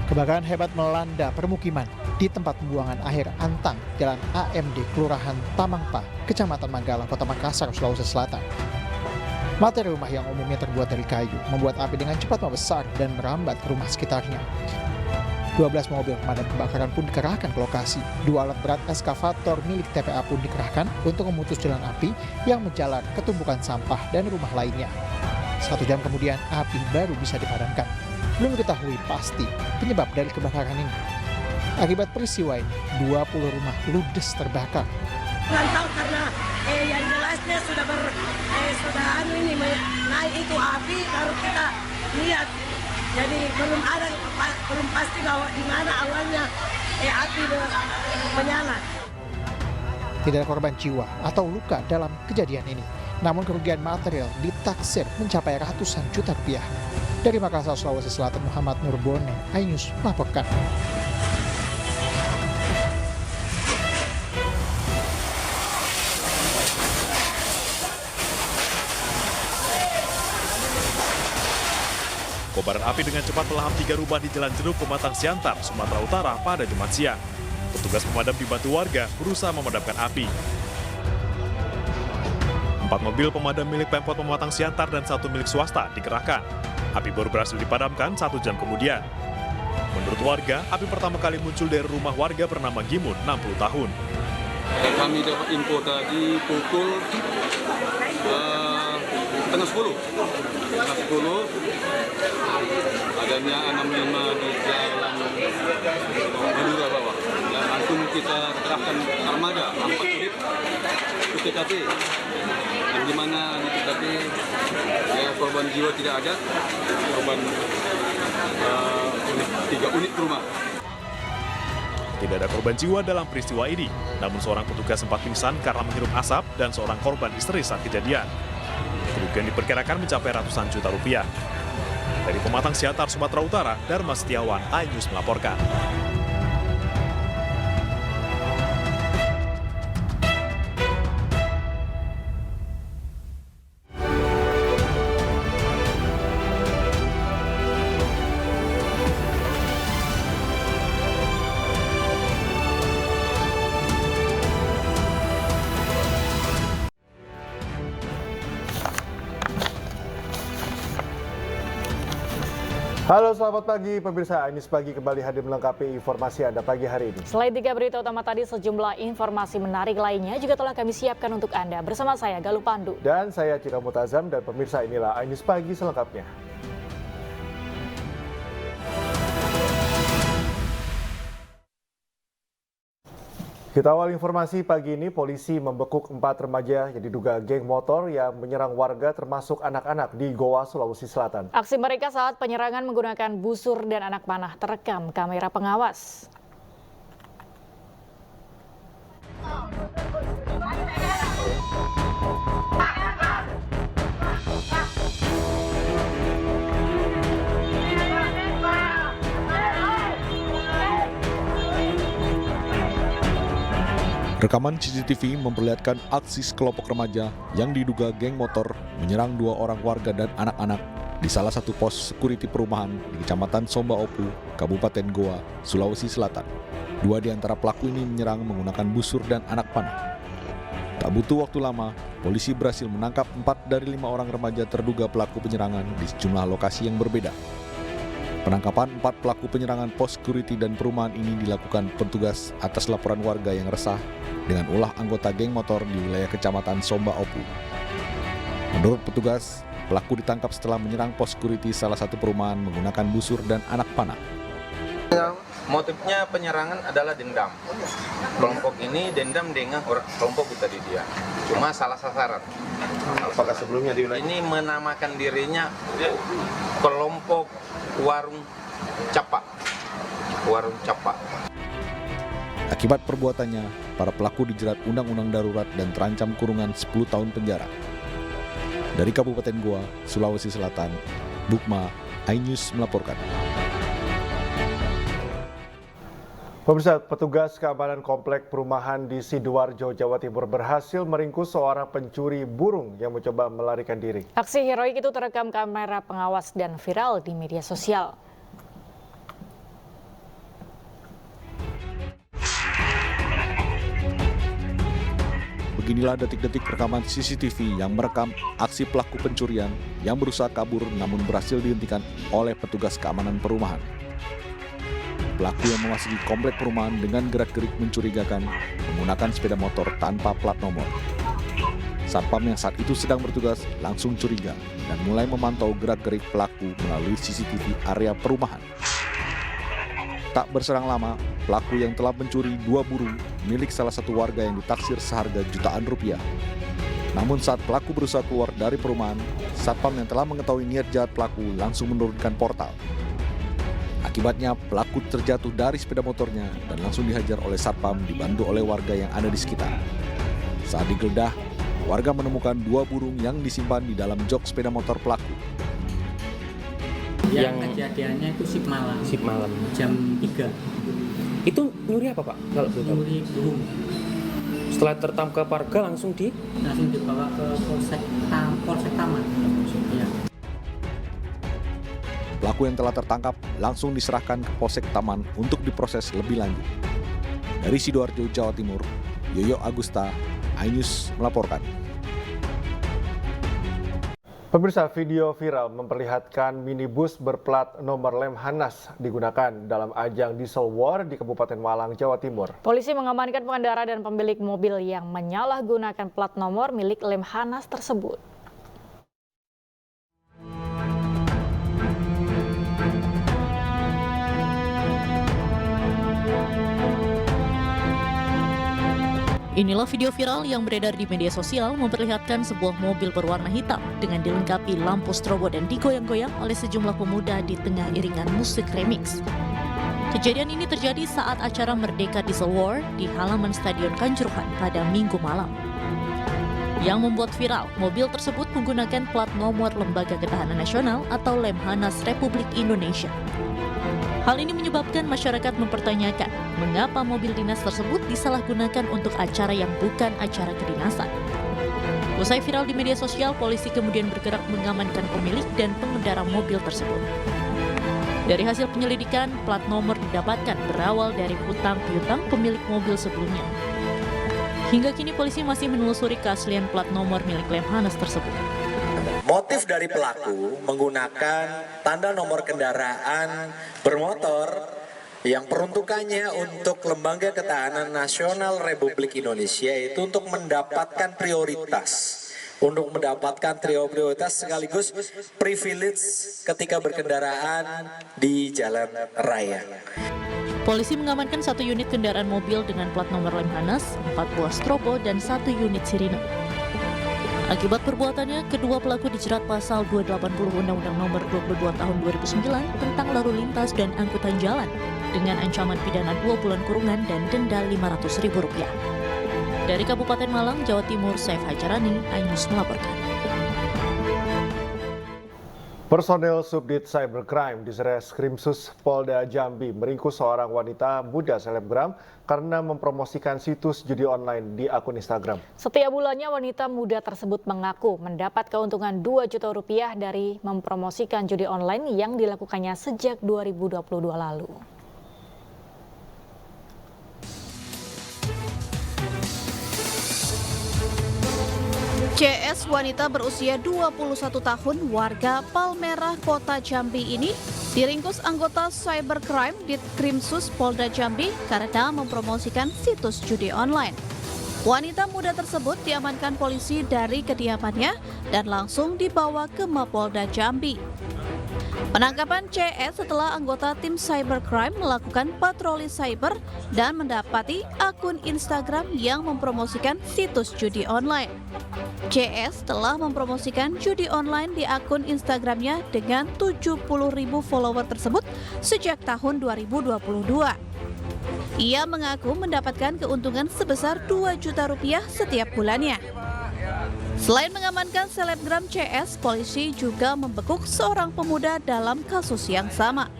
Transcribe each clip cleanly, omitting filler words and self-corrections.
Kebakaran hebat melanda permukiman di tempat pembuangan akhir Antang, Jalan AMD, Kelurahan Tamangpa, Kecamatan Manggala, Kota Makassar, Sulawesi Selatan. Materi rumah yang umumnya terbuat dari kayu membuat api dengan cepat membesar dan merambat ke rumah sekitarnya. 12 mobil pemadam kebakaran pun dikerahkan ke lokasi. 2 alat berat eskavator milik TPA pun dikerahkan untuk memutus jalan api yang menjalar ke tumpukan sampah dan rumah lainnya. 1 jam kemudian api baru bisa dipadamkan. Belum diketahui pasti penyebab dari kebakaran ini. Akibat peristiwa ini, 20 rumah ludes terbakar. Nggak tahu karena yang jelasnya sudah naik itu api baru kita lihat. Jadi belum pasti bahwa di mana awalnya api menyala. Tidak ada korban jiwa atau luka dalam kejadian ini. Namun kerugian material ditaksir mencapai ratusan juta rupiah. Dari Makassar, Sulawesi Selatan, Muhammad Nurbone, iNews melaporkan. Kobaran api dengan cepat melahap 3 rumah di Jalan Jeruk, Pematang Siantar, Sumatera Utara pada Jumat siang. Petugas pemadam dibantu warga berusaha memadamkan api. 4 mobil pemadam milik Pemkot Pematang Siantar dan 1 milik swasta dikerahkan. Api baru berhasil dipadamkan 1 jam kemudian. Menurut warga, api pertama kali muncul dari rumah warga bernama Gimun, 60 tahun. Kami dapat info tadi pukul setengah 10. Adanya 65 di jalan Madura bawah. Dan langsung kita kerahkan armada 4 unit ke TKP. Dan di mana di TKP korban jiwa tidak ada, korban 3 unit rumah. Tidak ada korban jiwa dalam peristiwa ini, namun seorang petugas sempat pingsan karena menghirup asap dan seorang korban histeris saat kejadian. Kerugian diperkirakan mencapai ratusan juta rupiah. Dari Pematang Siantar, Sumatera Utara, Dharma Setiawan, iNews melaporkan. Halo, selamat pagi pemirsa. iNews Pagi kembali hadir melengkapi informasi Anda pagi hari ini. Selain 3 berita utama tadi, sejumlah informasi menarik lainnya juga telah kami siapkan untuk Anda. Bersama saya, Galuh Pandu. Dan saya, Cira Mutazam, dan pemirsa inilah iNews Pagi selengkapnya. Kita awal informasi pagi ini, polisi membekuk 4 remaja yang diduga geng motor yang menyerang warga termasuk anak-anak di Goa, Sulawesi Selatan. Aksi mereka saat penyerangan menggunakan busur dan anak panah terekam kamera pengawas. Rekaman CCTV memperlihatkan aksi sekelompok remaja yang diduga geng motor menyerang 2 orang warga dan anak-anak di salah satu pos security perumahan di Kecamatan Somba Opu, Kabupaten Goa, Sulawesi Selatan. 2 di antara pelaku ini menyerang menggunakan busur dan anak panah. Tak butuh waktu lama, polisi berhasil menangkap 4 dari 5 orang remaja terduga pelaku penyerangan di sejumlah lokasi yang berbeda. Penangkapan 4 pelaku penyerangan pos security dan perumahan ini dilakukan petugas atas laporan warga yang resah dengan ulah anggota geng motor di wilayah Kecamatan Somba Opu. Menurut petugas, pelaku ditangkap setelah menyerang pos security salah satu perumahan menggunakan busur dan anak panah. Motifnya penyerangan adalah dendam. Kelompok ini dendam dengan kelompok kita di dia. Cuma salah sasaran. Apakah sebelumnya di wilayah ini menamakan dirinya kelompok warung capak. Warung capak. Akibat perbuatannya, para pelaku dijerat Undang-Undang Darurat dan terancam kurungan 10 tahun penjara. Dari Kabupaten Goa, Sulawesi Selatan, Bukma, iNews melaporkan. Pemirsa, petugas keamanan komplek perumahan di Sidoarjo, Jawa Timur berhasil meringkus seorang pencuri burung yang mencoba melarikan diri. Aksi heroik itu terekam kamera pengawas dan viral di media sosial. Beginilah detik-detik rekaman CCTV yang merekam aksi pelaku pencurian yang berusaha kabur namun berhasil dihentikan oleh petugas keamanan perumahan. Pelaku yang memasuki komplek perumahan dengan gerak-gerik mencurigakan menggunakan sepeda motor tanpa plat nomor. Satpam yang saat itu sedang bertugas langsung curiga dan mulai memantau gerak-gerik pelaku melalui CCTV area perumahan. Tak berserang lama, pelaku yang telah mencuri 2 burung milik salah satu warga yang ditaksir seharga jutaan rupiah. Namun saat pelaku berusaha keluar dari perumahan, Satpam yang telah mengetahui niat jahat pelaku langsung menurunkan portal. Akibatnya pelaku terjatuh dari sepeda motornya dan langsung dihajar oleh Satpam dibantu oleh warga yang ada di sekitar. Saat digeledah, warga menemukan 2 burung yang disimpan di dalam jok sepeda motor pelaku. Yang kejadiannya itu sip malam jam 3. Itu nyuri apa, Pak? Kalau nyuri burung. Setelah tertangkap warga langsung dibawa ke polsek Taman. Ya. Pelaku yang telah tertangkap langsung diserahkan ke Polsek Taman untuk diproses lebih lanjut. Dari Sidoarjo, Jawa Timur, Yoyo Agusta, iNews melaporkan. Pemirsa, video viral memperlihatkan minibus berplat nomor Lemhanas digunakan dalam ajang Diesel War di Kabupaten Malang, Jawa Timur. Polisi mengamankan pengendara dan pemilik mobil yang menyalahgunakan plat nomor milik Lemhanas tersebut. Inilah video viral yang beredar di media sosial memperlihatkan sebuah mobil berwarna hitam dengan dilengkapi lampu strobo dan digoyang-goyang oleh sejumlah pemuda di tengah iringan musik remix. Kejadian ini terjadi saat acara Merdeka Diesel War di halaman Stadion Kanjuruhan pada Minggu malam. Yang membuat viral, mobil tersebut menggunakan plat nomor Lembaga Ketahanan Nasional atau Lemhanas Republik Indonesia. Hal ini menyebabkan masyarakat mempertanyakan mengapa mobil dinas tersebut disalahgunakan untuk acara yang bukan acara kedinasan. Usai viral di media sosial, polisi kemudian bergerak mengamankan pemilik dan pengendara mobil tersebut. Dari hasil penyelidikan, plat nomor didapatkan berawal dari hutang piutang pemilik mobil sebelumnya. Hingga kini polisi masih menelusuri keaslian plat nomor milik Lemhanas tersebut. Motif dari pelaku menggunakan tanda nomor kendaraan bermotor yang peruntukannya untuk Lembaga Ketahanan Nasional Republik Indonesia itu untuk mendapatkan prioritas. Untuk mendapatkan prioritas sekaligus privilege ketika berkendaraan di jalan raya. Polisi mengamankan 1 unit kendaraan mobil dengan plat nomor Lemhanas, 4 buah strobo, dan 1 unit sirine. Akibat perbuatannya, kedua pelaku dijerat pasal 280 Undang-Undang Nomor 22 Tahun 2009 tentang lalu lintas dan angkutan jalan dengan ancaman pidana 2 bulan kurungan dan denda Rp500.000. Dari Kabupaten Malang, Jawa Timur, Saif Hajarani, iNews melaporkan. Personel Subdit Cybercrime di Reskrimsus Polda Jambi meringkus seorang wanita muda selebgram karena mempromosikan situs judi online di akun Instagram. Setiap bulannya wanita muda tersebut mengaku mendapat keuntungan Rp2 juta dari mempromosikan judi online yang dilakukannya sejak 2022 lalu. CS wanita berusia 21 tahun warga Palmerah, Kota Jambi ini diringkus anggota Cybercrime di Krimsus Polda Jambi karena mempromosikan situs judi online. Wanita muda tersebut diamankan polisi dari kediamannya dan langsung dibawa ke Mapolda Jambi. Penangkapan CS setelah anggota tim Cybercrime melakukan patroli cyber dan mendapati akun Instagram yang mempromosikan situs judi online. CS telah mempromosikan judi online di akun Instagramnya dengan 70.000 follower tersebut sejak tahun 2022. Ia mengaku mendapatkan keuntungan sebesar Rp2 juta setiap bulannya. Selain mengamankan selebgram CS, polisi juga membekuk seorang pemuda dalam kasus yang sama.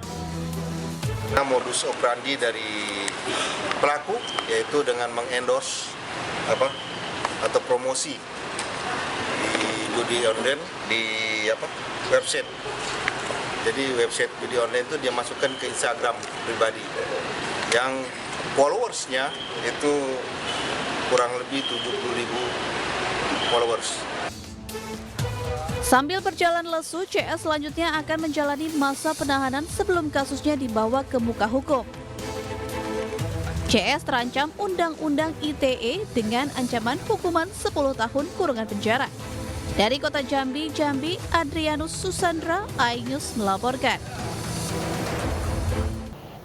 Modus operandi dari pelaku, yaitu dengan mengendorse atau promosi di judi online di website. Jadi website judi online itu dia masukkan ke Instagram pribadi yang followersnya itu kurang lebih 70.000 followers. Sambil berjalan lesu, CS selanjutnya akan menjalani masa penahanan sebelum kasusnya dibawa ke muka hukum. CS terancam Undang-Undang ITE dengan ancaman hukuman 10 tahun kurungan penjara. Dari Kota Jambi, Adrianus Susandra, iNews melaporkan.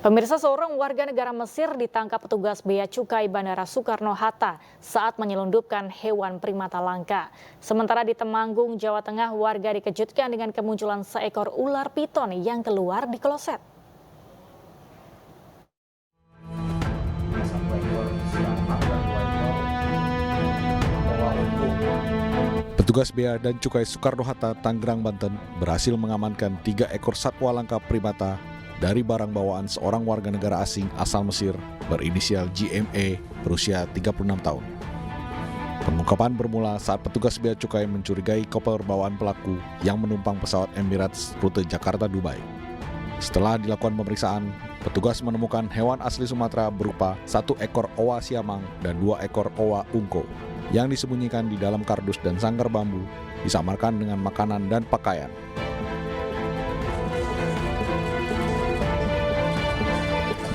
Pemirsa, seorang warga negara Mesir ditangkap petugas Bea Cukai Bandara Soekarno-Hatta saat menyelundupkan hewan primata langka. Sementara di Temanggung, Jawa Tengah, warga dikejutkan dengan kemunculan seekor ular piton yang keluar di kloset. Petugas Bea dan Cukai Soekarno-Hatta, Tangerang, Banten berhasil mengamankan 3 ekor satwa langka primata dari barang bawaan seorang warga negara asing asal Mesir berinisial GME berusia 36 tahun. Pengungkapan bermula saat petugas Bea Cukai mencurigai koper bawaan pelaku yang menumpang pesawat Emirates rute Jakarta-Dubai. Setelah dilakukan pemeriksaan, petugas menemukan hewan asli Sumatera berupa 1 ekor owa siamang dan 2 ekor owa ungko yang disembunyikan di dalam kardus dan sangkar bambu, disamarkan dengan makanan dan pakaian.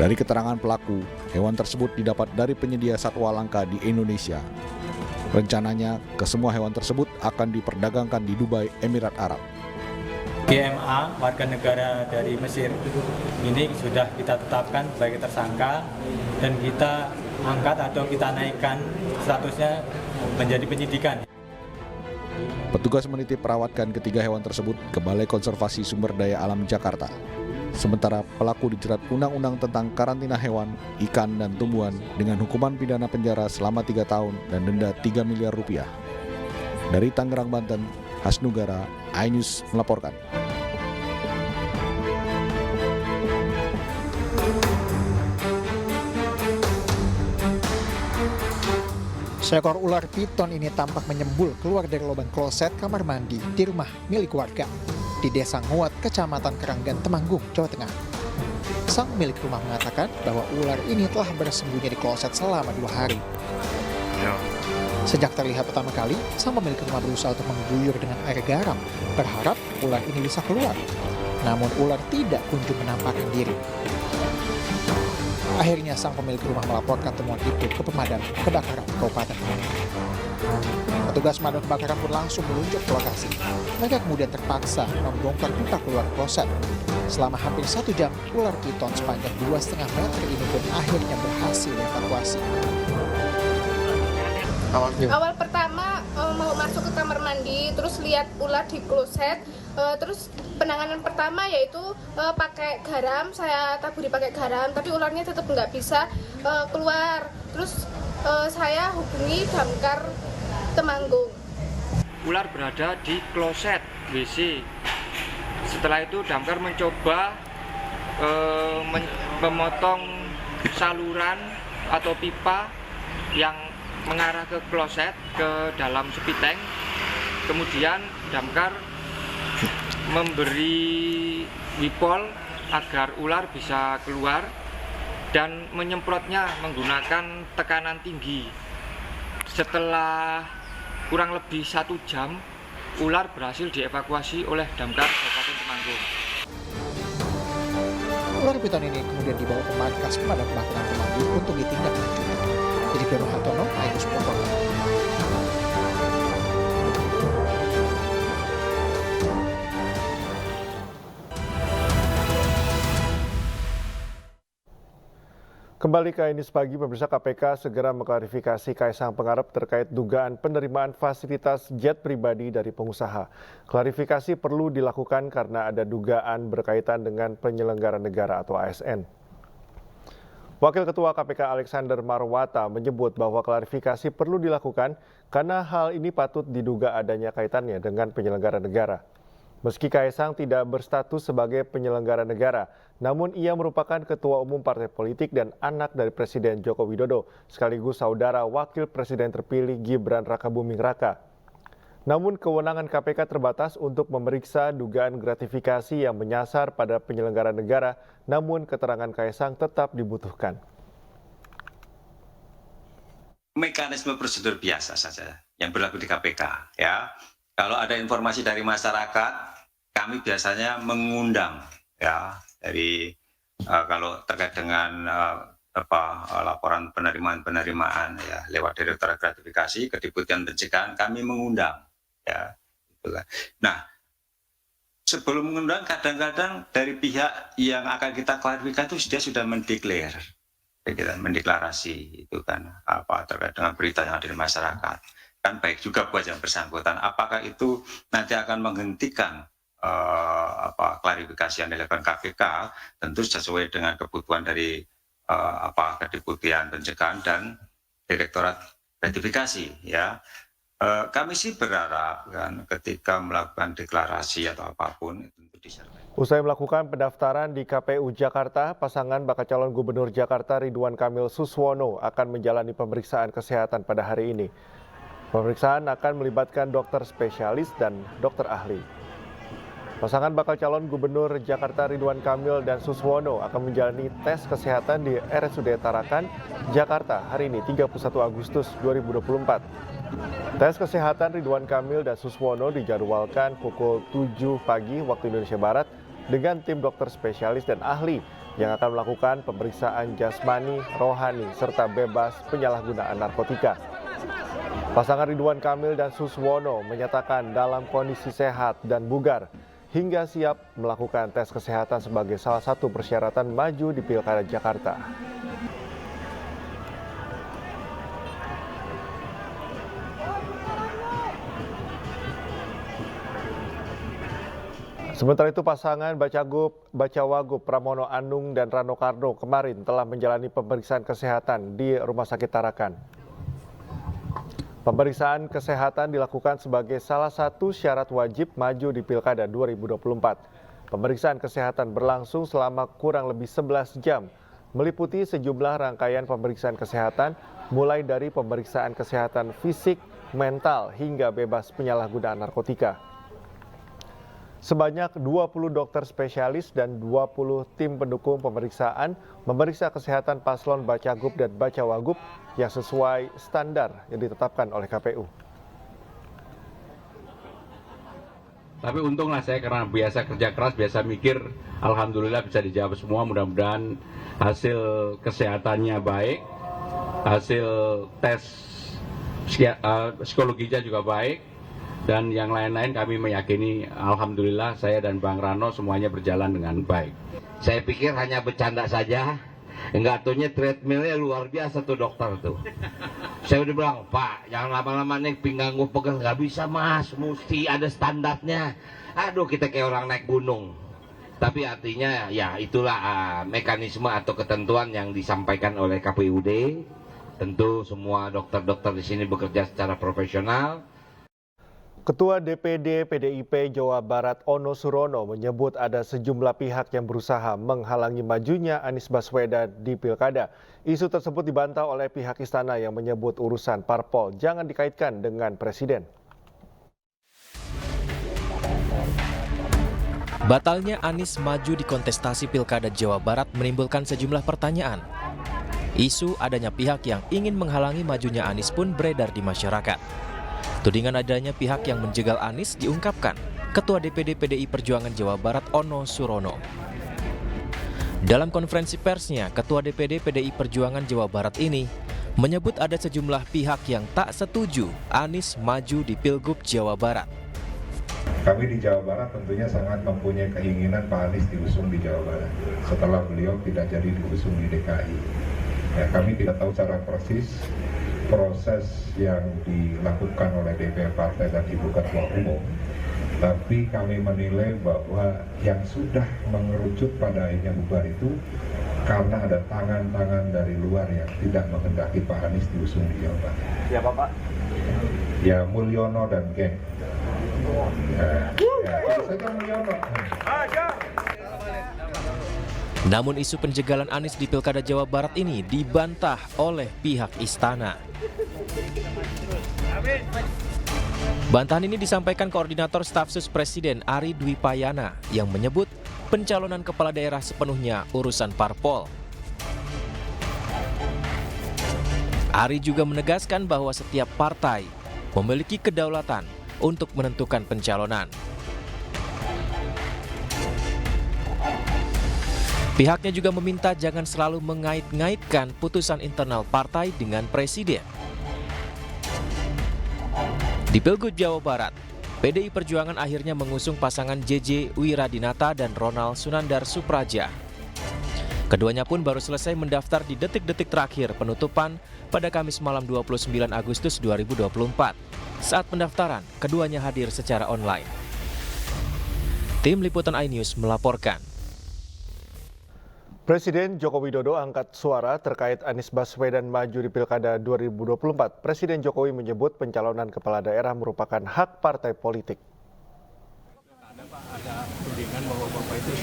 Dari keterangan pelaku, hewan tersebut didapat dari penyedia satwa langka di Indonesia. Rencananya, kesemua hewan tersebut akan diperdagangkan di Dubai, Emirat Arab. GMA, warga negara dari Mesir, ini sudah kita tetapkan sebagai tersangka dan kita angkat atau kita naikkan statusnya menjadi penyidikan. Petugas menitip perawatkan ketiga hewan tersebut ke Balai Konservasi Sumber Daya Alam Jakarta. Sementara pelaku dijerat Undang-Undang tentang karantina hewan, ikan, dan tumbuhan dengan hukuman pidana penjara selama 3 tahun dan denda 3 miliar rupiah. Dari Tangerang, Banten, Hasnugara, iNews melaporkan. Seekor ular piton ini tampak menyembul keluar dari lubang kloset kamar mandi di rumah milik warga di Desa Nguat, Kecamatan Keranggan, Temanggung, Jawa Tengah. Sang milik rumah mengatakan bahwa ular ini telah bersembunyi di kloset selama 2 hari. Sejak terlihat pertama kali, sang pemilik rumah berusaha untuk mengguyur dengan air garam, berharap ular ini bisa keluar. Namun ular tidak kunjung menampakkan diri. Akhirnya sang pemilik rumah melaporkan temuan itu ke pemadam kebakaran Kabupaten Temanggung. Petugas pemadam kebakaran pun langsung meluncur ke lokasi. Mereka kemudian terpaksa membongkar pipa keluar kloset. Selama hampir 1 jam, ular piton sepanjang 2,5 meter ini pun akhirnya berhasil dievakuasi. Awal pertama mau masuk ke kamar mandi, terus lihat ular di kloset. Terus penanganan pertama yaitu pakai garam, saya taburi pakai garam, tapi ularnya tetap nggak bisa keluar. Terus saya hubungi Damkar Temanggung. Ular berada di kloset WC. Setelah itu Damkar mencoba memotong saluran atau pipa yang mengarah ke kloset ke dalam sepiteng. Kemudian Damkar memberi wipol agar ular bisa keluar dan menyemprotnya menggunakan tekanan tinggi. Setelah kurang lebih 1 jam, ular berhasil dievakuasi oleh Damkar Kabupaten Temanggung. Ular piton ini kemudian dibawa ke markas pemadam kebakaran Temanggung untuk ditindaklanjuti. Jadi Dono Hartono, iNews melaporkan. Kembali ke iNews Pagi, pemirsa. KPK segera mengklarifikasi Kaisang Pangarep terkait dugaan penerimaan fasilitas jet pribadi dari pengusaha. Klarifikasi perlu dilakukan karena ada dugaan berkaitan dengan penyelenggara negara atau ASN. Wakil Ketua KPK Alexander Marwata menyebut bahwa klarifikasi perlu dilakukan karena hal ini patut diduga adanya kaitannya dengan penyelenggara negara. Meski Kaisang tidak berstatus sebagai penyelenggara negara, namun ia merupakan ketua umum partai politik dan anak dari Presiden Joko Widodo, sekaligus saudara wakil presiden terpilih Gibran Rakabuming Raka. Namun kewenangan KPK terbatas untuk memeriksa dugaan gratifikasi yang menyasar pada penyelenggara negara, namun keterangan Kaisang tetap dibutuhkan. Mekanisme prosedur biasa saja yang berlaku di KPK, ya. Kalau ada informasi dari masyarakat, kami biasanya mengundang, ya, dari kalau terkait dengan laporan penerimaan ya lewat Direktorat Gratifikasi, Kedeputian Pencegahan, kami mengundang, ya. Nah, sebelum mengundang kadang-kadang dari pihak yang akan kita klarifikasi itu dia sudah mendeklarasi itu kan terkait dengan berita yang ada di masyarakat. Kan baik juga buat yang bersangkutan. Apakah itu nanti akan menghentikan klarifikasi yang dilakukan KPK? Tentu sesuai dengan kebutuhan dari Kedeputian Pencegahan dan Direktorat Gratifikasi, ya. Kami sih berharap kan ketika melakukan deklarasi atau apapun itu disertai. Usai melakukan pendaftaran di KPU Jakarta, pasangan bakal calon Gubernur Jakarta Ridwan Kamil Suswono akan menjalani pemeriksaan kesehatan pada hari ini. Pemeriksaan akan melibatkan dokter spesialis dan dokter ahli. Pasangan bakal calon Gubernur Jakarta Ridwan Kamil dan Suswono akan menjalani tes kesehatan di RSUD Tarakan, Jakarta hari ini 31 Agustus 2024. Tes kesehatan Ridwan Kamil dan Suswono dijadwalkan pukul 7 pagi waktu Indonesia Barat dengan tim dokter spesialis dan ahli yang akan melakukan pemeriksaan jasmani, rohani, serta bebas penyalahgunaan narkotika. Pasangan Ridwan Kamil dan Suswono menyatakan dalam kondisi sehat dan bugar hingga siap melakukan tes kesehatan sebagai salah satu persyaratan maju di Pilkada Jakarta. Sementara itu pasangan Bacawagup Pramono Anung dan Rano Karno kemarin telah menjalani pemeriksaan kesehatan di Rumah Sakit Tarakan. Pemeriksaan kesehatan dilakukan sebagai salah satu syarat wajib maju di Pilkada 2024. Pemeriksaan kesehatan berlangsung selama kurang lebih 11 jam, meliputi sejumlah rangkaian pemeriksaan kesehatan, mulai dari pemeriksaan kesehatan fisik, mental, hingga bebas penyalahgunaan narkotika. Sebanyak 20 dokter spesialis dan 20 tim pendukung pemeriksaan memeriksa kesehatan paslon Bacagup dan Bacawagup yang sesuai standar yang ditetapkan oleh KPU. Tapi untunglah saya karena biasa kerja keras, biasa mikir, alhamdulillah bisa dijawab semua. Mudah-mudahan hasil kesehatannya baik, hasil tes psikologinya juga baik. Dan yang lain-lain kami meyakini alhamdulillah saya dan Bang Rano semuanya berjalan dengan baik. Saya pikir hanya bercanda saja, enggak tuhnya treadmillnya luar biasa tuh dokter tuh. Saya udah bilang, Pak jangan lama-lama nih pinggang gue pegang, nggak bisa mas, mesti ada standarnya. Aduh kita kayak orang naik gunung. Tapi artinya ya itulah mekanisme atau ketentuan yang disampaikan oleh KPUD. Tentu semua dokter-dokter di sini bekerja secara profesional. Ketua DPD PDIP Jawa Barat Ono Surono menyebut ada sejumlah pihak yang berusaha menghalangi majunya Anies Baswedan di Pilkada. Isu tersebut dibantah oleh pihak istana yang menyebut urusan parpol jangan dikaitkan dengan Presiden. Batalnya Anies maju di kontestasi Pilkada Jawa Barat menimbulkan sejumlah pertanyaan. Isu adanya pihak yang ingin menghalangi majunya Anies pun beredar di masyarakat. Tudingan adanya pihak yang menjegal Anies diungkapkan Ketua DPD PDI Perjuangan Jawa Barat Ono Surono. Dalam konferensi persnya, Ketua DPD PDI Perjuangan Jawa Barat ini menyebut ada sejumlah pihak yang tak setuju Anies maju di Pilgub Jawa Barat. Kami di Jawa Barat tentunya sangat mempunyai keinginan Pak Anies diusung di Jawa Barat setelah beliau tidak jadi diusung di DKI. Ya, kami tidak tahu secara persis proses yang dilakukan oleh DPR Partai dan Ibu Ketua Umum, tapi kami menilai bahwa yang sudah mengerucut pada akhirnya bubar itu karena ada tangan-tangan dari luar yang tidak menghendaki Pak Anies diusung di Jawa Barat. Siapa Pak? Ya Mulyono dan geng. Namun isu penjegalan Anies di Pilkada Jawa Barat ini dibantah oleh pihak istana. Bantahan ini disampaikan Koordinator Staf Sus Presiden Ari Dwi Payana yang menyebut pencalonan kepala daerah sepenuhnya urusan parpol. Ari juga menegaskan bahwa setiap partai memiliki kedaulatan untuk menentukan pencalonan. Pihaknya juga meminta jangan selalu mengait-ngaitkan putusan internal partai dengan presiden. Di Pilgub Jawa Barat, PDI Perjuangan akhirnya mengusung pasangan JJ Wiradinata dan Ronald Sunandar Supraja. Keduanya pun baru selesai mendaftar di detik-detik terakhir penutupan pada Kamis malam 29 Agustus 2024. Saat pendaftaran, keduanya hadir secara online. Tim Liputan iNews melaporkan. Presiden Joko Widodo angkat suara terkait Anies Baswedan maju di Pilkada 2024. Presiden Jokowi menyebut pencalonan kepala daerah merupakan hak partai politik. Ada tudingan bahwa Bapak itu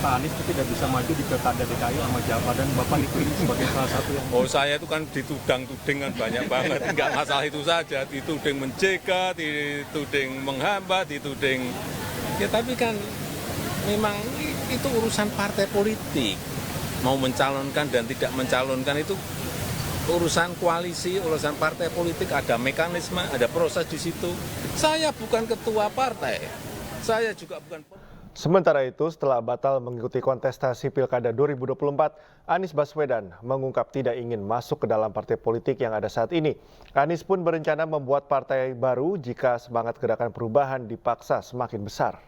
Pak Anies itu tidak bisa maju di Pilkada DKI sama Jawa, dan Bapak dipilih sebagai salah satu yang... Oh, saya itu kan ditudang-tuding kan banyak banget. Enggak masalah itu saja, dituding mencegat, dituding menghambat, dituding... Ya tapi kan memang itu urusan partai politik. Mau mencalonkan dan tidak mencalonkan itu urusan koalisi, urusan partai politik, ada mekanisme, ada proses di situ. Saya bukan ketua partai, saya juga bukan... Sementara itu, setelah batal mengikuti kontestasi Pilkada 2024, Anies Baswedan mengungkap tidak ingin masuk ke dalam partai politik yang ada saat ini. Anies pun berencana membuat partai baru jika semangat gerakan perubahan dipaksa semakin besar.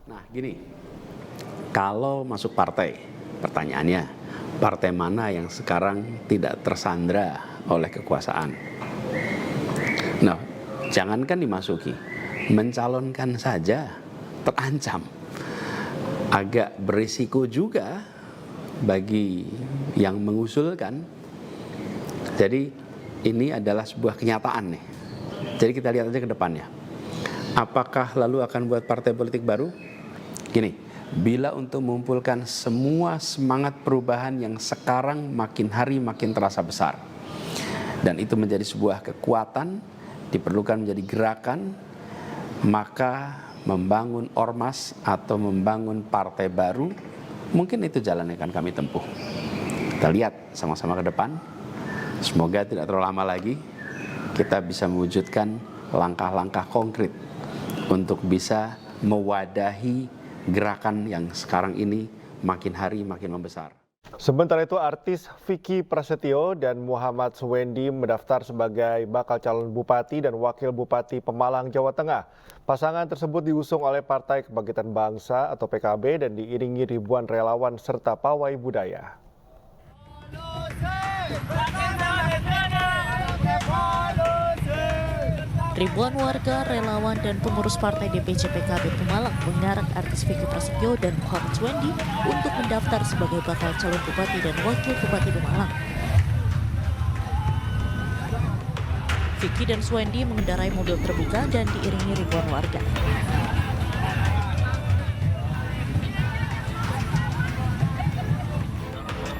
Nah gini, kalau masuk partai, pertanyaannya, partai mana yang sekarang tidak tersandra oleh kekuasaan? Nah, jangankan dimasuki, mencalonkan saja terancam. Agak berisiko juga bagi yang mengusulkan. Jadi ini adalah sebuah kenyataan nih. Jadi kita lihat aja ke depannya. Apakah lalu akan buat partai politik baru? Gini, bila untuk mengumpulkan semua semangat perubahan yang sekarang makin hari makin terasa besar, dan itu menjadi sebuah kekuatan, diperlukan menjadi gerakan, maka membangun ormas atau membangun partai baru, mungkin itu jalan yang akan kami tempuh. Kita lihat sama-sama ke depan, semoga tidak terlalu lama lagi kita bisa mewujudkan langkah-langkah konkret untuk bisa mewadahi gerakan yang sekarang ini makin hari makin membesar. Sementara itu, artis Vicky Prasetyo dan Muhammad Suwendi mendaftar sebagai bakal calon bupati dan wakil bupati Pemalang, Jawa Tengah. Pasangan tersebut diusung oleh Partai Kebangkitan Bangsa atau PKB dan diiringi ribuan relawan serta pawai budaya. Ribuan warga, relawan, dan pengurus partai DPC PKB Pemalang mengarak artis Vicky Prasetyo dan Muhammad Suwendi untuk mendaftar sebagai bakal calon bupati dan wakil bupati Pemalang. Vicky dan Suwendi mengendarai mobil terbuka dan diiringi ribuan warga.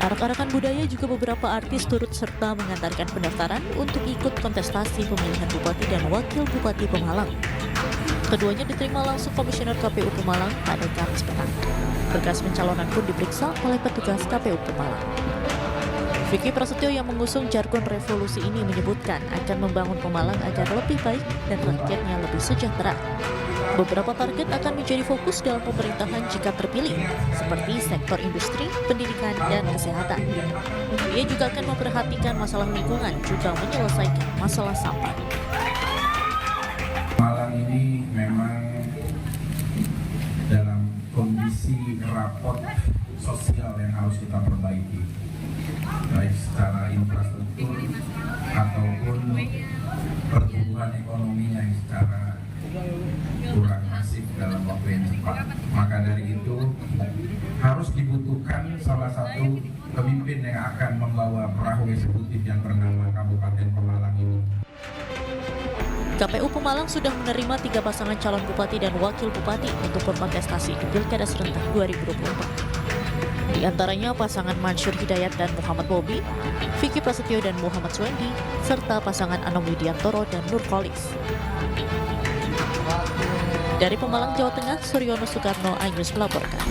Arak-arakan budaya juga beberapa artis turut serta mengantarkan pendaftaran untuk ikut kontestasi pemilihan bupati dan wakil bupati Pemalang. Keduanya diterima langsung Komisioner KPU Pemalang pada Kamis petang. Berkas pencalonan pun diperiksa oleh petugas KPU Pemalang. Vicky Prasetyo yang mengusung jargon revolusi ini menyebutkan akan membangun Pemalang agar lebih baik dan rakyatnya lebih sejahtera. Beberapa target akan menjadi fokus dalam pemerintahan jika terpilih, seperti sektor industri, pendidikan, dan kesehatan. Ia juga akan memperhatikan masalah lingkungan, juga menyelesaikan masalah sampah. Malang ini memang dalam kondisi rapot sosial yang harus kita perbaiki, baik secara infrastruktur ataupun pertumbuhan ekonominya yang secara kurang masif dalam waktu yang cepat. Maka dari itu harus dibutuhkan salah satu pemimpin yang akan membawa perahu eksekutif yang bernama Kabupaten Pemalang ini. KPU Pemalang sudah menerima 3 pasangan calon bupati dan wakil bupati untuk berkontestasi di Pilkada serentak 2024. Di antaranya pasangan Mansur Hidayat dan Muhammad Bobi, Vicky Prasetyo dan Muhammad Swendi, serta pasangan Anom Widiantoro dan Nur Kholis. Dari Pemalang, Jawa Tengah, Suryono Soekarno, iNews melaporkan.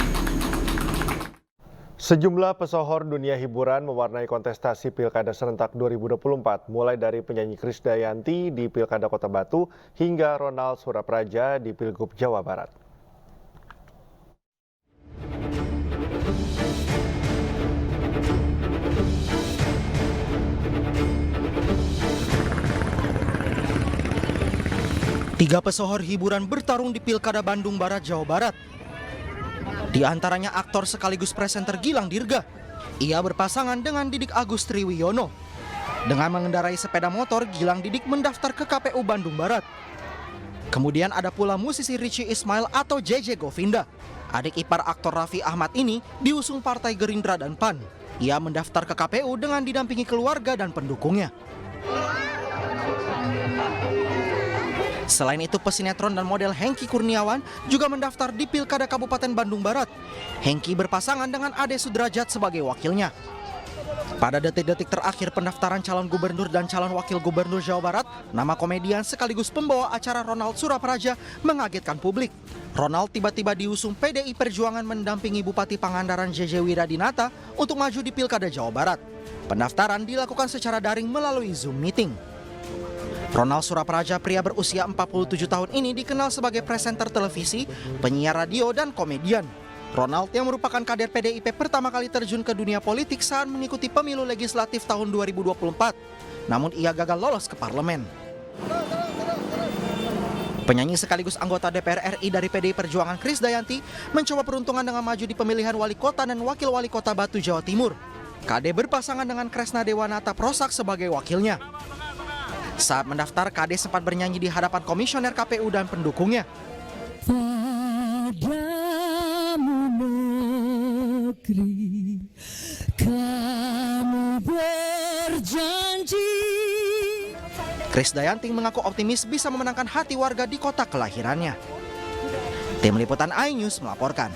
Sejumlah pesohor dunia hiburan mewarnai kontestasi Pilkada serentak 2024, mulai dari penyanyi Krisdayanti di Pilkada Kota Batu hingga Ronald Surapraja di Pilgub Jawa Barat. Tiga pesohor hiburan bertarung di Pilkada Bandung Barat, Jawa Barat. Di antaranya aktor sekaligus presenter Gilang Dirga. Ia berpasangan dengan Didik Agus Triwiyono. Dengan mengendarai sepeda motor, Gilang Didik mendaftar ke KPU Bandung Barat. Kemudian ada pula musisi Richie Ismail atau JJ Govinda. Adik ipar aktor Raffi Ahmad ini diusung Partai Gerindra dan PAN. Ia mendaftar ke KPU dengan didampingi keluarga dan pendukungnya. Selain itu, pesinetron dan model Hengky Kurniawan juga mendaftar di Pilkada Kabupaten Bandung Barat. Hengky berpasangan dengan Ade Sudrajat sebagai wakilnya. Pada detik-detik terakhir pendaftaran calon gubernur dan calon wakil gubernur Jawa Barat, nama komedian sekaligus pembawa acara Ronald Surapraja mengagetkan publik. Ronald tiba-tiba diusung PDI Perjuangan mendampingi Bupati Pangandaran JJ Wiradinata untuk maju di Pilkada Jawa Barat. Pendaftaran dilakukan secara daring melalui Zoom meeting. Ronald Surapraja, pria berusia 47 tahun ini dikenal sebagai presenter televisi, penyiar radio, dan komedian. Ronald yang merupakan kader PDIP pertama kali terjun ke dunia politik saat mengikuti pemilu legislatif tahun 2024. Namun ia gagal lolos ke parlemen. Penyanyi sekaligus anggota DPR RI dari PDI Perjuangan Krisdayanti mencoba peruntungan dengan maju di pemilihan wali kota dan wakil wali kota Batu, Jawa Timur. KD berpasangan dengan Kresna Dewanata Prosak sebagai wakilnya. Saat mendaftar, KD sempat bernyanyi di hadapan komisioner KPU dan pendukungnya. Padamu negeri, kamu berjanji. Krisdayanti mengaku optimis bisa memenangkan hati warga di kota kelahirannya. Tim Liputan iNews melaporkan.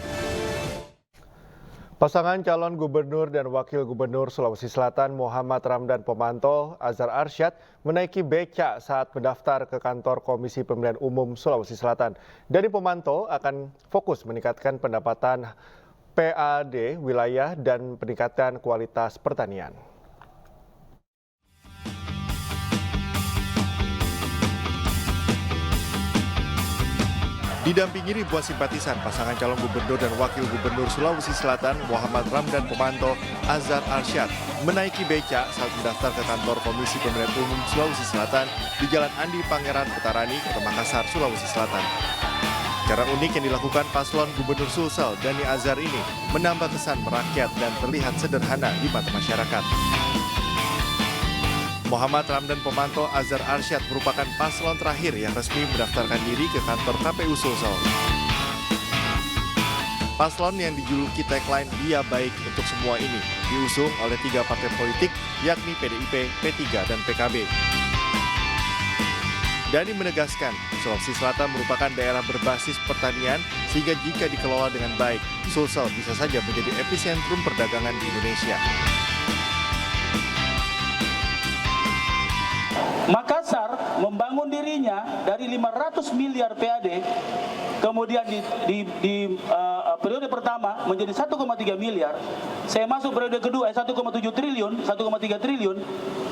Pasangan calon gubernur dan wakil gubernur Sulawesi Selatan Muhammad Ramdan Pomanto, Azhar Arsyad menaiki becak saat mendaftar ke kantor Komisi Pemilihan Umum Sulawesi Selatan. Dari Pomanto akan fokus meningkatkan pendapatan PAD wilayah dan peningkatan kualitas pertanian. Didampingi ribuan simpatisan, pasangan calon gubernur dan wakil gubernur Sulawesi Selatan Muhammad Ramdan Pomanto, Azhar Arsyad menaiki becak saat mendaftar ke kantor Komisi Pemilihan Umum Sulawesi Selatan di Jalan Andi Pangeran Petarani, Kota Makassar, Sulawesi Selatan. Cara unik yang dilakukan paslon Gubernur Sulsel Dani Azhar ini menambah kesan merakyat dan terlihat sederhana di mata masyarakat. Muhammad Ramdan Pomanto, Azhar Arsyad merupakan paslon terakhir yang resmi mendaftarkan diri ke kantor KPU Sulsel. Paslon yang dijuluki tagline "Dia Baik Untuk Semua" ini diusung oleh 3 partai politik, yakni PDIP, P3, dan PKB. Dani menegaskan, Sulawesi Selatan merupakan daerah berbasis pertanian sehingga jika dikelola dengan baik, Sulsel bisa saja menjadi epicentrum perdagangan di Indonesia. Makassar membangun dirinya dari 500 miliar PAD, kemudian di periode pertama menjadi 1,3 miliar. Saya masuk periode kedua 1,7 triliun, 1,3 triliun.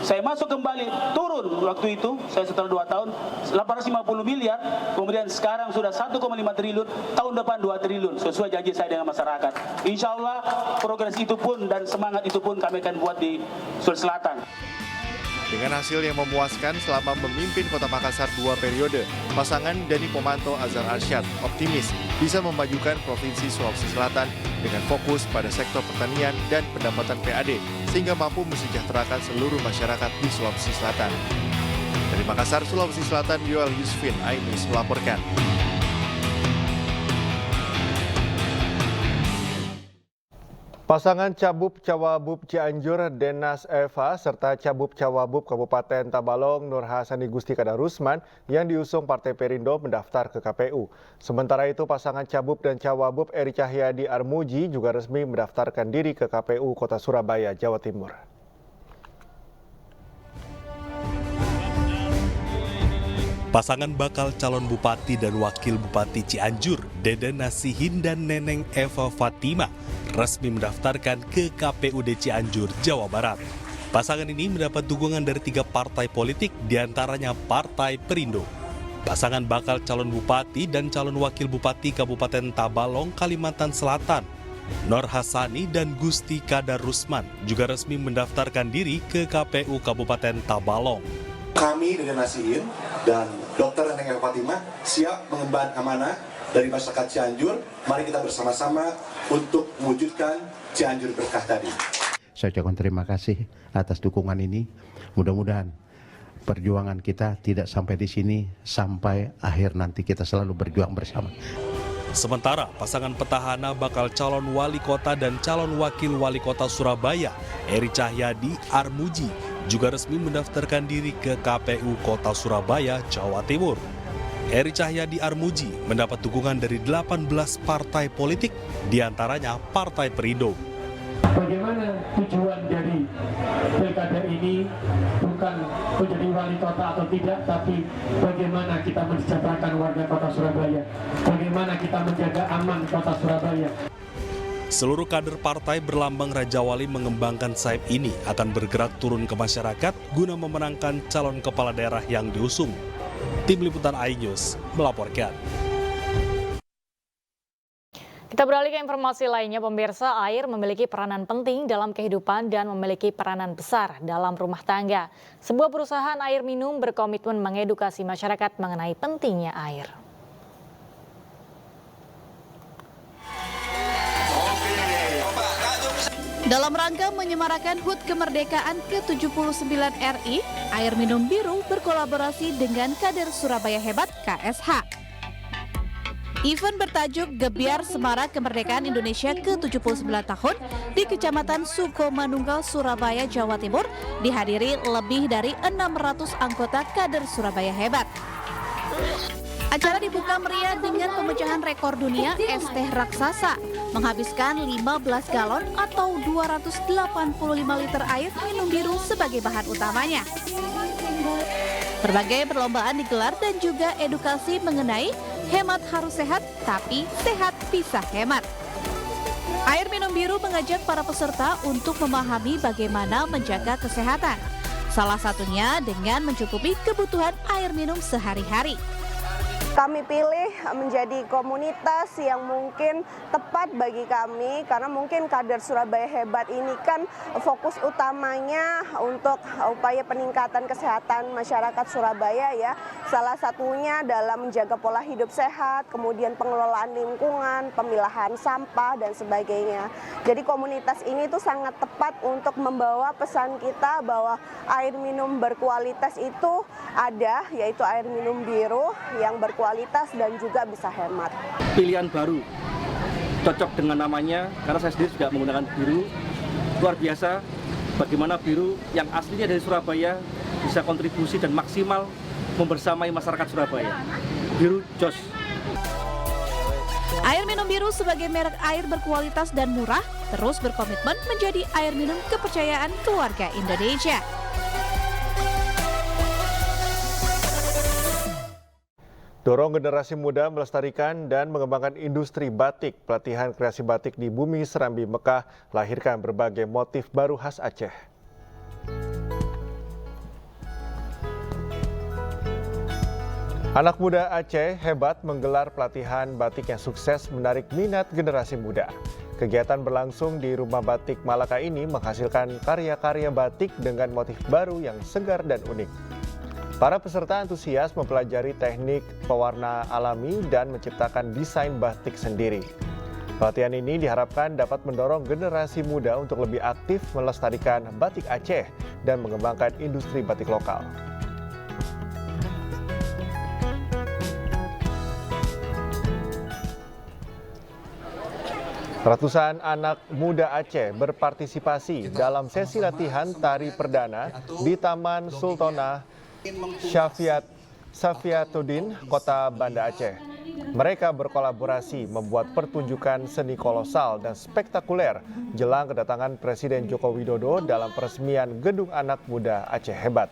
Saya masuk kembali turun waktu itu, saya setelah 2 tahun 850 miliar, kemudian sekarang sudah 1,5 triliun, tahun depan 2 triliun sesuai janji saya dengan masyarakat. Insya Allah progres itu pun dan semangat itu pun kami akan buat di Sulawesi Selatan. Dengan hasil yang memuaskan selama memimpin Kota Makassar 2 periode, pasangan Dani Pomanto Azhar Arsyad optimis bisa memajukan Provinsi Sulawesi Selatan dengan fokus pada sektor pertanian dan pendapatan PAD, sehingga mampu mesejahterakan seluruh masyarakat di Sulawesi Selatan. Dari Makassar, Sulawesi Selatan, Yoel Yusfin, iNews melaporkan. Pasangan Cabub Cawabub Cianjur Denas Eva serta Cabub Cawabub Kabupaten Tabalong Nur Hasani Gusti Kadar Rusman yang diusung Partai Perindo mendaftar ke KPU. Sementara itu pasangan Cabub dan Cawabub Eri Cahyadi Armuji juga resmi mendaftarkan diri ke KPU Kota Surabaya, Jawa Timur. Pasangan bakal calon bupati dan wakil bupati Cianjur, Deden Nasihin dan Neneng Eva Fatima, resmi mendaftarkan ke KPUD Cianjur, Jawa Barat. Pasangan ini mendapat dukungan dari 3 partai politik, diantaranya Partai Perindo. Pasangan bakal calon bupati dan calon wakil bupati Kabupaten Tabalong, Kalimantan Selatan, Nur Hasani dan Gusti Kadar Rusman, juga resmi mendaftarkan diri ke KPU Kabupaten Tabalong. Kami Deden Nasihin dan Dr. Neneng Eva Fatima siap mengemban amanah dari masyarakat Cianjur. Mari kita bersama-sama untuk mewujudkan Cianjur berkah tadi. Saya ucapkan terima kasih atas dukungan ini. Mudah-mudahan perjuangan kita tidak sampai di sini, sampai akhir nanti kita selalu berjuang bersama. Sementara pasangan petahana bakal calon wali kota dan calon wakil wali kota Surabaya, Eri Cahyadi Armuji, juga resmi mendaftarkan diri ke KPU Kota Surabaya, Jawa Timur. Eri Cahyadi Armuji mendapat dukungan dari 18 partai politik, diantaranya Partai Perindo. Bagaimana tujuan dari pilkada ini bukan menjadi wali kota atau tidak, tapi bagaimana kita mensejahterakan warga kota Surabaya, bagaimana kita menjaga aman kota Surabaya. Seluruh kader partai berlambang Raja Wali mengembangkan sayap ini akan bergerak turun ke masyarakat guna memenangkan calon kepala daerah yang diusung. Tim Liputan iNews melaporkan. Kita beralih ke informasi lainnya, pemirsa. Air memiliki peranan penting dalam kehidupan dan memiliki peranan besar dalam rumah tangga. Sebuah perusahaan air minum berkomitmen mengedukasi masyarakat mengenai pentingnya air. Dalam rangka menyemarakan HUT kemerdekaan ke-79 RI, Air Minum Biru berkolaborasi dengan Kader Surabaya Hebat KSH. Event bertajuk Gebiar Semarak Kemerdekaan Indonesia ke-79 tahun di Kecamatan Sukomanunggal, Surabaya, Jawa Timur dihadiri lebih dari 600 anggota Kader Surabaya Hebat. Acara dibuka meriah dengan pemecahan rekor dunia es teh raksasa, menghabiskan 15 galon atau 285 liter air minum biru sebagai bahan utamanya. Berbagai perlombaan digelar dan juga edukasi mengenai hemat harus sehat, tapi sehat bisa hemat. Air Minum Biru mengajak para peserta untuk memahami bagaimana menjaga kesehatan. Salah satunya dengan mencukupi kebutuhan air minum sehari-hari. Kami pilih menjadi komunitas yang mungkin tepat bagi kami karena mungkin Kader Surabaya Hebat ini kan fokus utamanya untuk upaya peningkatan kesehatan masyarakat Surabaya ya. Salah satunya dalam menjaga pola hidup sehat, kemudian pengelolaan lingkungan, pemilahan sampah dan sebagainya. Jadi komunitas ini tuh sangat tepat untuk membawa pesan kita bahwa air minum berkualitas itu ada, yaitu air minum biru yang berkualitas dan juga bisa hemat. Pilihan baru, cocok dengan namanya, karena saya sendiri juga menggunakan biru. Luar biasa bagaimana biru yang aslinya dari Surabaya bisa kontribusi dan maksimal membersamai masyarakat Surabaya. Biru jos. Air Minum Biru sebagai merek air berkualitas dan murah terus berkomitmen menjadi air minum kepercayaan keluarga Indonesia. Dorong generasi muda melestarikan dan mengembangkan industri batik. Pelatihan kreasi batik di Bumi Serambi Mekah lahirkan berbagai motif baru khas Aceh. Anak muda Aceh hebat menggelar pelatihan batik yang sukses menarik minat generasi muda. Kegiatan berlangsung di Rumah Batik Malaka ini menghasilkan karya-karya batik dengan motif baru yang segar dan unik. Para peserta antusias mempelajari teknik pewarna alami dan menciptakan desain batik sendiri. Pelatihan ini diharapkan dapat mendorong generasi muda untuk lebih aktif melestarikan batik Aceh dan mengembangkan industri batik lokal. Ratusan anak muda Aceh berpartisipasi dalam sesi latihan tari perdana di Taman Sultanah Safiatuddin, Kota Banda Aceh. Mereka berkolaborasi membuat pertunjukan seni kolosal dan spektakuler jelang kedatangan Presiden Joko Widodo dalam peresmian Gedung Anak Muda Aceh Hebat.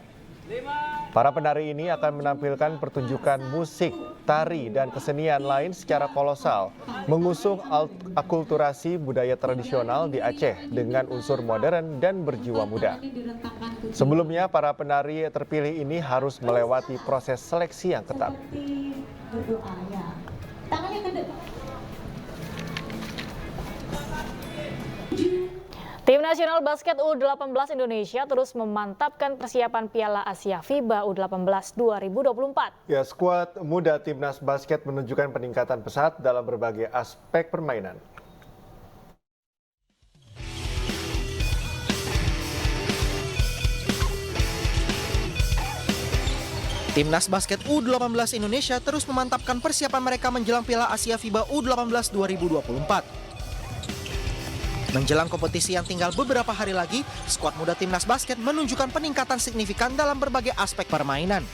Para penari ini akan menampilkan pertunjukan musik, tari, dan kesenian lain secara kolosal, mengusung akulturasi budaya tradisional di Aceh dengan unsur modern dan berjiwa muda. Sebelumnya, para penari terpilih ini harus melewati proses seleksi yang ketat. Tim nasional basket U18 Indonesia terus memantapkan persiapan Piala Asia FIBA U18 2024. Ya, skuad muda Timnas Basket menunjukkan peningkatan pesat dalam berbagai aspek permainan. Timnas Basket U18 Indonesia terus memantapkan persiapan mereka menjelang Piala Asia FIBA U18 2024. Menjelang kompetisi yang tinggal beberapa hari lagi, skuad muda Timnas Basket menunjukkan peningkatan signifikan dalam berbagai aspek permainan.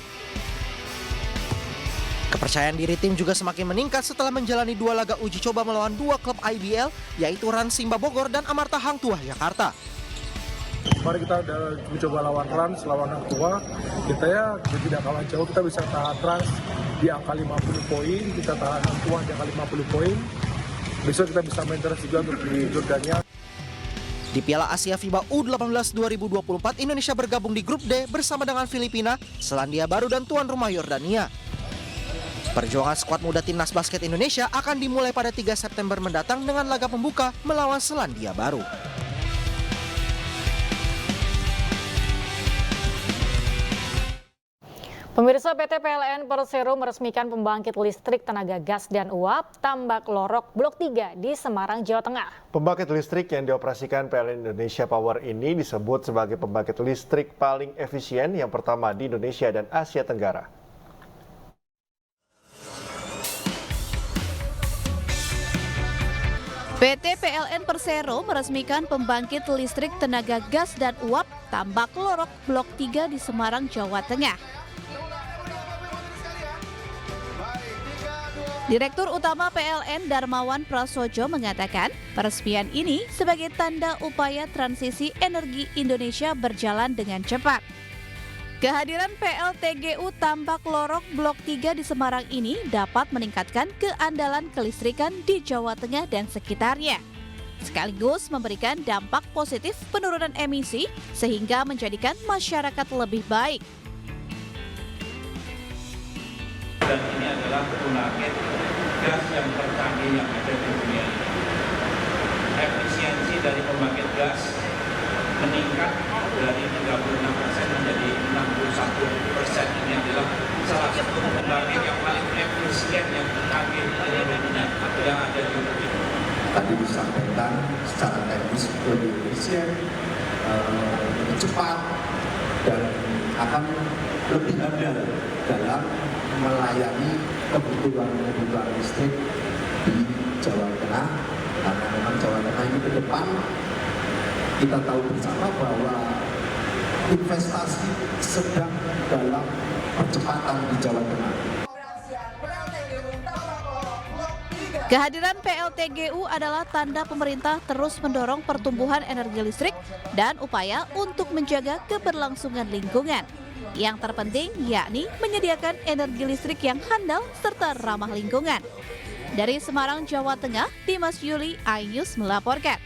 Kepercayaan diri tim juga semakin meningkat setelah menjalani 2 laga uji coba melawan 2 klub IBL, yaitu Rans Simba Bogor dan Amarta Hang Tuah Jakarta. Kemarin kita udah mencoba lawan Rans, lawan Hang Tuah. Kita tidak kalah jauh, kita bisa tahan Rans di angka 50 poin, kita tahan Hang Tuah di angka 50 poin. Besok kita bisa main terus juga untuk di Jordania. Di Piala Asia FIBA U18 2024, Indonesia bergabung di grup D bersama dengan Filipina, Selandia Baru, dan tuan rumah Yordania. Perjuangan skuad muda Timnas Basket Indonesia akan dimulai pada 3 September mendatang dengan laga pembuka melawan Selandia Baru. Pemirsa, PT PLN Persero meresmikan pembangkit listrik tenaga gas dan uap Tambak Lorok Blok 3 di Semarang, Jawa Tengah. Pembangkit listrik yang dioperasikan PLN Indonesia Power ini disebut sebagai pembangkit listrik paling efisien yang pertama di Indonesia dan Asia Tenggara. PT PLN Persero meresmikan pembangkit listrik tenaga gas dan uap Tambak Lorok Blok 3 di Semarang, Jawa Tengah. Direktur Utama PLN Darmawan Prasojo mengatakan peresmian ini sebagai tanda upaya transisi energi Indonesia berjalan dengan cepat. Kehadiran PLTGU Tambak Lorok Blok 3 di Semarang ini dapat meningkatkan keandalan kelistrikan di Jawa Tengah dan sekitarnya, sekaligus memberikan dampak positif penurunan emisi sehingga menjadikan masyarakat lebih baik. Dan ini adalah pembangkit gas yang tercanggih yang ada di dunia. Efisiensi dari pembangkit gas meningkat dari 36% menjadi 61%. Ini adalah salah satu pembangkit yang paling efisien yang tercanggih di dunia yang ada di dunia. Tadi disampaikan secara teknis lebih efisien, lebih cepat, dan akan lebih handal dalam melayani kebutuhan listrik di Jawa Tengah, karena memang Jawa Tengah ini ke depan kita tahu bersama bahwa investasi sedang dalam percepatan di Jawa Tengah. Kehadiran PLTGU adalah tanda pemerintah terus mendorong pertumbuhan energi listrik dan upaya untuk menjaga keberlangsungan lingkungan. Yang terpenting yakni menyediakan energi listrik yang handal serta ramah lingkungan. Dari Semarang, Jawa Tengah, Dimas Yuli, iNews melaporkan.